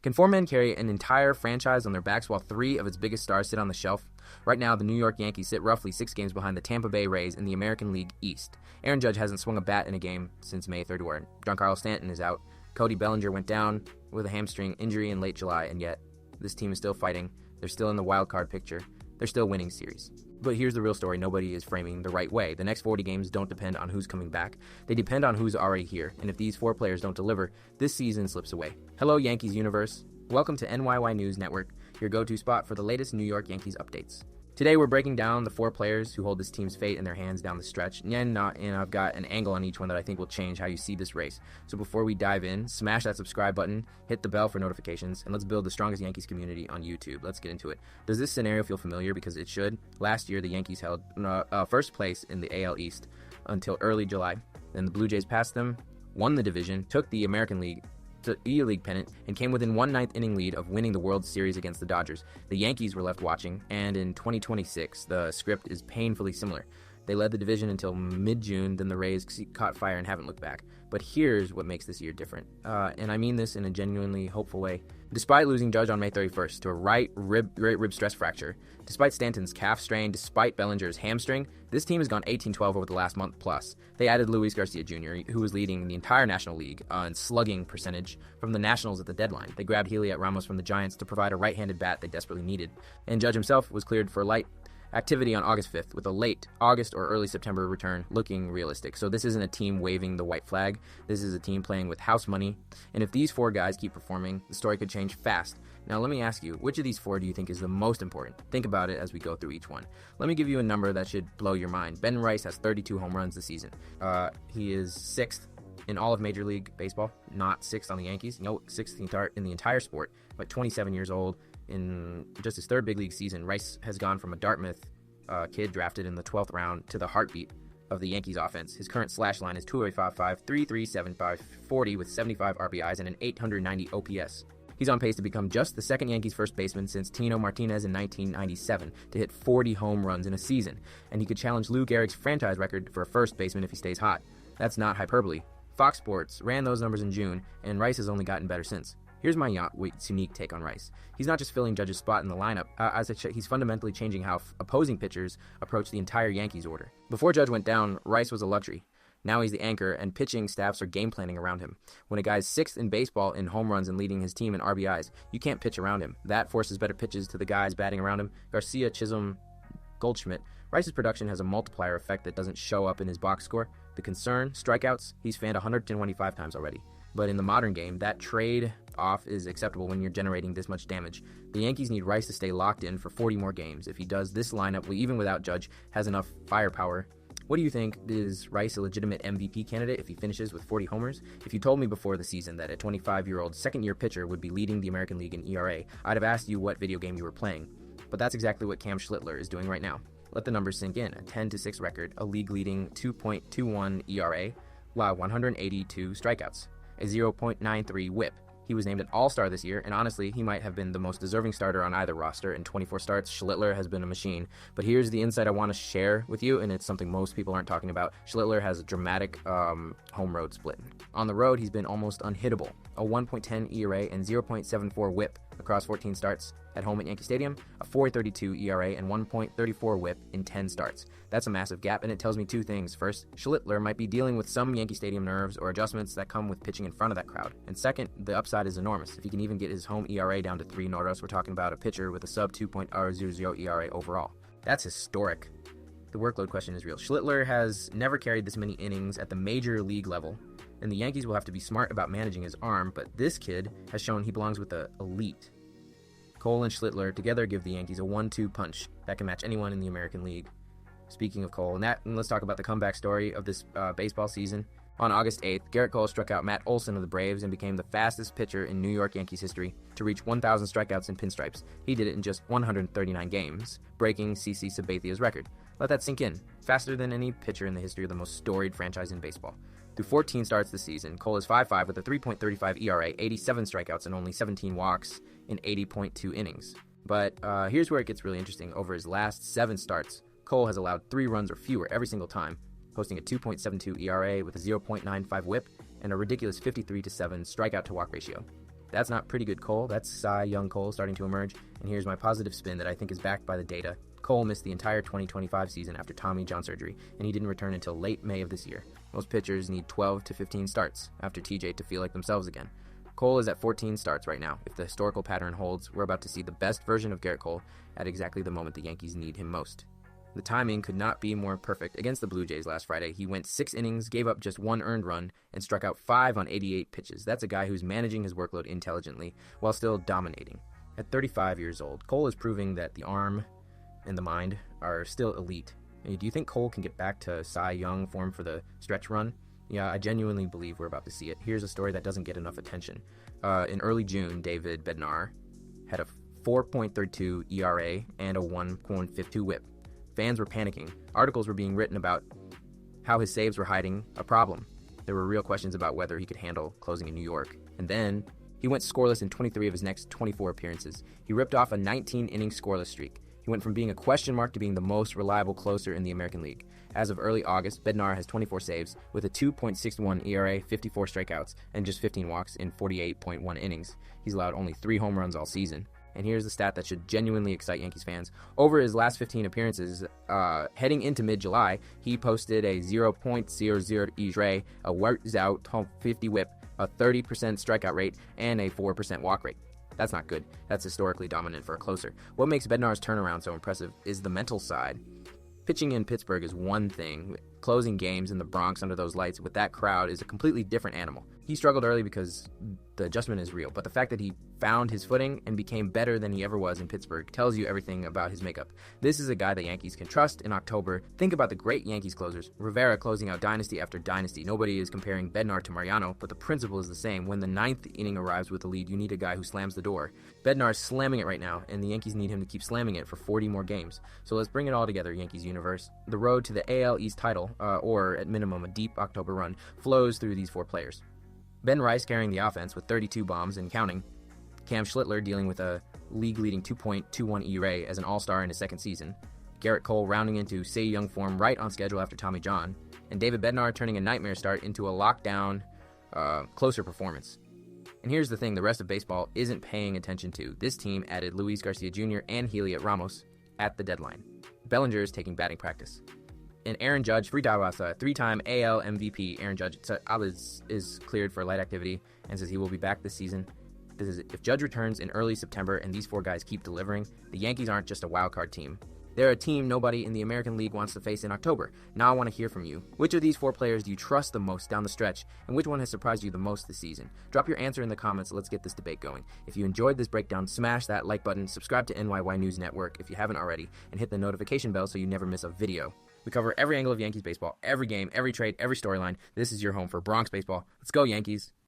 Can four men carry an entire franchise on their backs while three of its biggest stars sit on the shelf? Right now, the New York Yankees sit roughly 6 games behind the Tampa Bay Rays in the American League East. Aaron Judge hasn't swung a bat in a game since May 3rd. Giancarlo Stanton is out. Cody Bellinger went down with a hamstring injury in late July, and yet this team is still fighting. They're still in the wild card picture. They're still winning series. But here's the real story nobody is framing the right way. The next 40 games don't depend on who's coming back. They depend on who's already here. And if these 4 players don't deliver, this season slips away. Hello, Yankees Universe. Welcome to NYY News Network, your go-to spot for the latest New York Yankees updates. Today we're breaking down the 4 players who hold this team's fate in their hands down the stretch, and I've got an angle on each one that I think will change how you see this race. So before we dive in, smash that subscribe button, hit the bell for notifications, and let's build the strongest Yankees community on YouTube. Let's get into it. Does this scenario feel familiar? Because it should. Last year, the Yankees held first place in the AL East until early July. Then the Blue Jays passed them, won the division, took the American League League pennant, and came within 1 9th inning lead of winning the World Series against the Dodgers. The Yankees were left watching, and in 2026, the script is painfully similar. They led the division until mid-June, then the Rays caught fire and haven't looked back. But here's what makes this year different, and I mean this in a genuinely hopeful way. Despite losing Judge on May 31st to a right rib stress fracture, despite Stanton's calf strain, despite Bellinger's hamstring, this team has gone 18-12 over the last month plus. They added Luis Garcia Jr., who was leading the entire National League in slugging percentage from the Nationals at the deadline. They grabbed Heliot Ramos from the Giants to provide a right-handed bat they desperately needed. And Judge himself was cleared for light activity on August 5th, with a late August or early September return looking realistic. So this isn't a team waving the white flag. This is a team playing with house money. And if these 4 guys keep performing, the story could change fast. Now let me ask you, which of these 4 do you think is the most important? Think about it as we go through each one. Let me give you a number that should blow your mind. Ben Rice has 32 home runs this season. He is 6th in all of Major League Baseball, not 6th on the Yankees. No, 6th in the entire sport. But 27 years old. In just his 3rd big league season, Rice has gone from a Dartmouth kid drafted in the 12th round to the heartbeat of the Yankees offense. His current slash line is 2.55, 3.375, 40 with 75 RBIs and an 890 OPS. He's on pace to become just the 2nd Yankees first baseman since Tino Martinez in 1997 to hit 40 home runs in a season, and he could challenge Lou Gehrig's franchise record for a first baseman if he stays hot. That's not hyperbole. Fox Sports ran those numbers in June, and Rice has only gotten better since. Here's my unique take on Rice. He's not just filling Judge's spot in the lineup. He's fundamentally changing how opposing pitchers approach the entire Yankees order. Before Judge went down, Rice was a luxury. Now he's the anchor, and pitching staffs are game planning around him. When a guy's 6th in baseball in home runs and leading his team in RBIs, you can't pitch around him. That forces better pitches to the guys batting around him. Garcia, Chisholm, Goldschmidt. Rice's production has a multiplier effect that doesn't show up in his box score. The concern, strikeouts, he's fanned 125 times already. But in the modern game, that trade-off is acceptable when you're generating this much damage. The Yankees need Rice to stay locked in for 40 more games. If he does, this lineup, even without Judge, has enough firepower. What do you think? Is Rice a legitimate MVP candidate if he finishes with 40 homers? If you told me before the season that a 25-year-old second-year pitcher would be leading the American League in ERA, I'd have asked you what video game you were playing. But that's exactly what Cam Schlittler is doing right now. Let the numbers sink in. A 10-6 record, a league-leading 2.21 ERA, while 182 strikeouts. A 0.93 whip. He was named an all-star this year, and honestly, he might have been the most deserving starter on either roster. In 24 starts, Schlittler has been a machine. But here's the insight I want to share with you, and it's something most people aren't talking about. Schlittler has a dramatic home-road split. On the road, he's been almost unhittable. A 1.10 ERA and 0.74 whip across 14 starts. At home at Yankee Stadium, a 4.32 ERA and 1.34 whip in 10 starts. That's a massive gap, and it tells me 2 things. First, Schlittler might be dealing with some Yankee Stadium nerves or adjustments that come with pitching in front of that crowd. And second, the upside is enormous. If he can even get his home ERA down to 3 Noros, we're talking about a pitcher with a sub 2.00 ERA overall. That's historic. The workload question is real. Schlittler has never carried this many innings at the major league level, and the Yankees will have to be smart about managing his arm, but this kid has shown he belongs with the elite. Cole and Schlittler together give the Yankees a 1-2 punch that can match anyone in the American League. Speaking of Cole, and let's talk about the comeback story of this baseball season. On August 8th, Gerrit Cole struck out Matt Olson of the Braves and became the fastest pitcher in New York Yankees history to reach 1,000 strikeouts in pinstripes. He did it in just 139 games, breaking CC Sabathia's record. Let that sink in. Faster than any pitcher in the history of the most storied franchise in baseball. Through 14 starts this season, Cole is 5.5 with a 3.35 ERA, 87 strikeouts, and only 17 walks in 80.2 innings. But here's where it gets really interesting. Over his last 7 starts, Cole has allowed 3 runs or fewer every single time, posting a 2.72 ERA with a 0.95 whip and a ridiculous 53-7 strikeout-to-walk ratio. That's not pretty good Cole. That's Cy Young Cole starting to emerge. And here's my positive spin that I think is backed by the data. Cole missed the entire 2025 season after Tommy John surgery, and he didn't return until late May of this year. Most pitchers need 12 to 15 starts after TJ to feel like themselves again. Cole is at 14 starts right now. If the historical pattern holds, we're about to see the best version of Garrett Cole at exactly the moment the Yankees need him most. The timing could not be more perfect. Against the Blue Jays last Friday, he went 6 innings, gave up just 1 earned run, and struck out 5 on 88 pitches. That's a guy who's managing his workload intelligently while still dominating. At 35 years old, Cole is proving that the arm and the mind are still elite. Do you think Cole can get back to Cy Young form for the stretch run? Yeah, I genuinely believe we're about to see it. Here's a story that doesn't get enough attention. In early June, David Bednar had a 4.32 ERA and a 1.52 whip. Fans were panicking. Articles were being written about how his saves were hiding a problem. There were real questions about whether he could handle closing in New York. And then he went scoreless in 23 of his next 24 appearances. He ripped off a 19-inning scoreless streak. He went from being a question mark to being the most reliable closer in the American League. As of early August, Bednar has 24 saves with a 2.61 ERA, 54 strikeouts, and just 15 walks in 48.1 innings. He's allowed only 3 home runs all season. And here's the stat that should genuinely excite Yankees fans. Over his last 15 appearances, heading into mid-July, he posted a 0.00 ERA, a works out 50 whip, a 30% strikeout rate, and a 4% walk rate. That's not good. That's historically dominant for a closer. What makes Bednar's turnaround so impressive is the mental side. Pitching in Pittsburgh is one thing. Closing games in the Bronx under those lights with that crowd is a completely different animal. He struggled early because the adjustment is real, but the fact that he found his footing and became better than he ever was in Pittsburgh tells you everything about his makeup. This is a guy the Yankees can trust in October. Think about the great Yankees closers. Rivera closing out dynasty after dynasty. Nobody is comparing Bednar to Mariano, but the principle is the same. When the 9th inning arrives with a lead, you need a guy who slams the door. Bednar is slamming it right now, and the Yankees need him to keep slamming it for 40 more games. So let's bring it all together, Yankees Universe. The road to the AL East title, or at minimum a deep October run, flows through these 4 players. Ben Rice carrying the offense with 32 bombs and counting. Cam Schlittler dealing with a league-leading 2.21 ERA as an all-star in his second season. Garrett Cole rounding into Cy Young form right on schedule after Tommy John. And David Bednar turning a nightmare start into a lockdown, closer performance. And here's the thing the rest of baseball isn't paying attention to. This team added Luis Garcia Jr. and Heliot Ramos at the deadline. Bellinger is taking batting practice. And Aaron Judge, 3-time AL MVP, Aaron Judge is cleared for light activity and says he will be back this season. If Judge returns in early September and these 4 guys keep delivering, the Yankees aren't just a wildcard team. They're a team nobody in the American League wants to face in October. Now I want to hear from you. Which of these 4 players do you trust the most down the stretch, and which one has surprised you the most this season? Drop your answer in the comments. Let's get this debate going. If you enjoyed this breakdown, smash that like button, subscribe to NYY News Network if you haven't already, and hit the notification bell so you never miss a video. We cover every angle of Yankees baseball, every game, every trade, every storyline. This is your home for Bronx baseball. Let's go, Yankees.